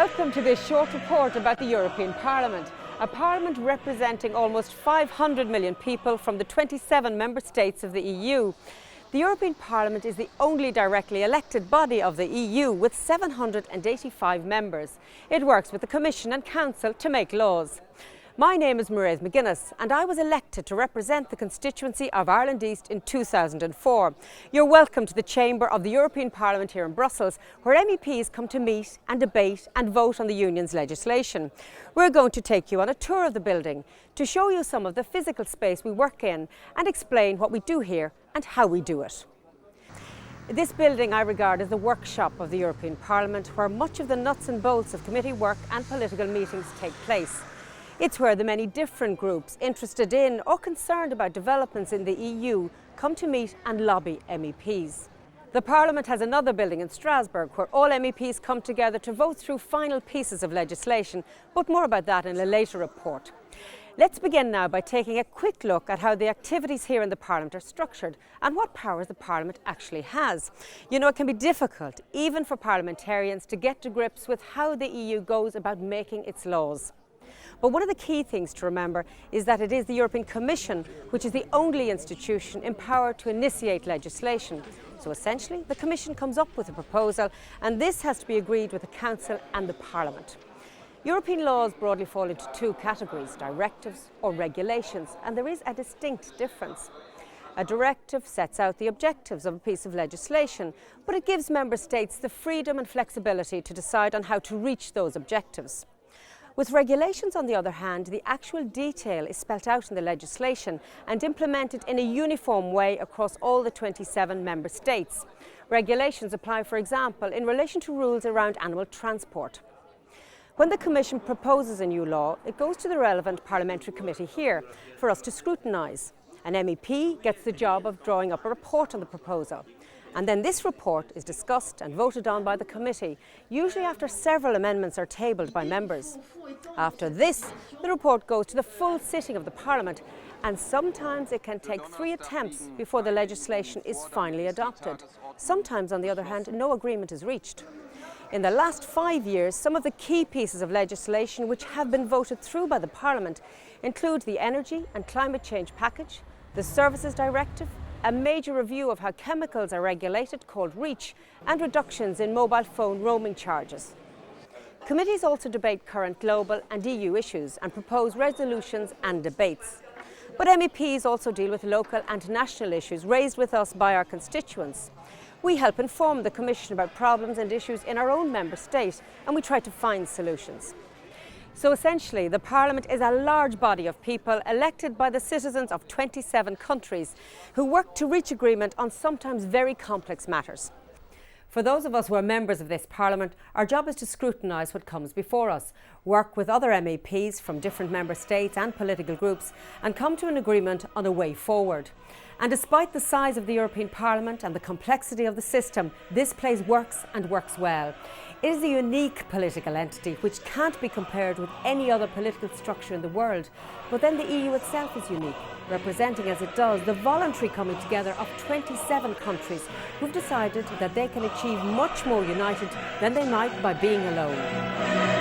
Welcome to this short report about the European Parliament, a parliament representing almost 500 million people from the 27 member states of the EU. The European Parliament is the only directly elected body of the EU with 785 members. It works with the Commission and Council to make laws. My name is Mairead McGuinness and I was elected to represent the constituency of Ireland East in 2004. You're welcome to the chamber of the European Parliament here in Brussels, where MEPs come to meet and debate and vote on the Union's legislation. We're going to take you on a tour of the building to show you some of the physical space we work in and explain what we do here and how we do it. This building I regard as the workshop of the European Parliament, where much of the nuts and bolts of committee work and political meetings take place. It's where the many different groups interested in or concerned about developments in the EU come to meet and lobby MEPs. The Parliament has another building in Strasbourg where all MEPs come together to vote through final pieces of legislation, but more about that in a later report. Let's begin now by taking a quick look at how the activities here in the Parliament are structured and what powers the Parliament actually has. You know, it can be difficult, even for parliamentarians, to get to grips with how the EU goes about making its laws. But one of the key things to remember is that it is the European Commission which is the only institution empowered to initiate legislation. So essentially, the Commission comes up with a proposal and this has to be agreed with the Council and the Parliament. European laws broadly fall into two categories, directives or regulations, and there is a distinct difference. A directive sets out the objectives of a piece of legislation, but it gives Member States the freedom and flexibility to decide on how to reach those objectives. With regulations, on the other hand, the actual detail is spelt out in the legislation and implemented in a uniform way across all the 27 member states. Regulations apply, for example, in relation to rules around animal transport. When the Commission proposes a new law, it goes to the relevant parliamentary committee here for us to scrutinise. An MEP gets the job of drawing up a report on the proposal. And then this report is discussed and voted on by the committee, usually after several amendments are tabled by members. After this, the report goes to the full sitting of the Parliament, and sometimes it can take 3 attempts before the legislation is finally adopted. Sometimes, on the other hand, no agreement is reached. In the last 5 years, some of the key pieces of legislation which have been voted through by the Parliament include the Energy and Climate Change Package, the Services Directive, a major review of how chemicals are regulated called REACH, and reductions in mobile phone roaming charges. Committees also debate current global and EU issues and propose resolutions and debates. But MEPs also deal with local and national issues raised with us by our constituents. We help inform the Commission about problems and issues in our own member state, and we try to find solutions. So essentially, the Parliament is a large body of people elected by the citizens of 27 countries who work to reach agreement on sometimes very complex matters. For those of us who are members of this Parliament, our job is to scrutinise what comes before us, work with other MEPs from different member states and political groups, and come to an agreement on a way forward. And despite the size of the European Parliament and the complexity of the system, this place works and works well. It is a unique political entity which can't be compared with any other political structure in the world. But then the EU itself is unique, representing as it does the voluntary coming together of 27 countries who've decided that they can achieve much more united than they might by being alone.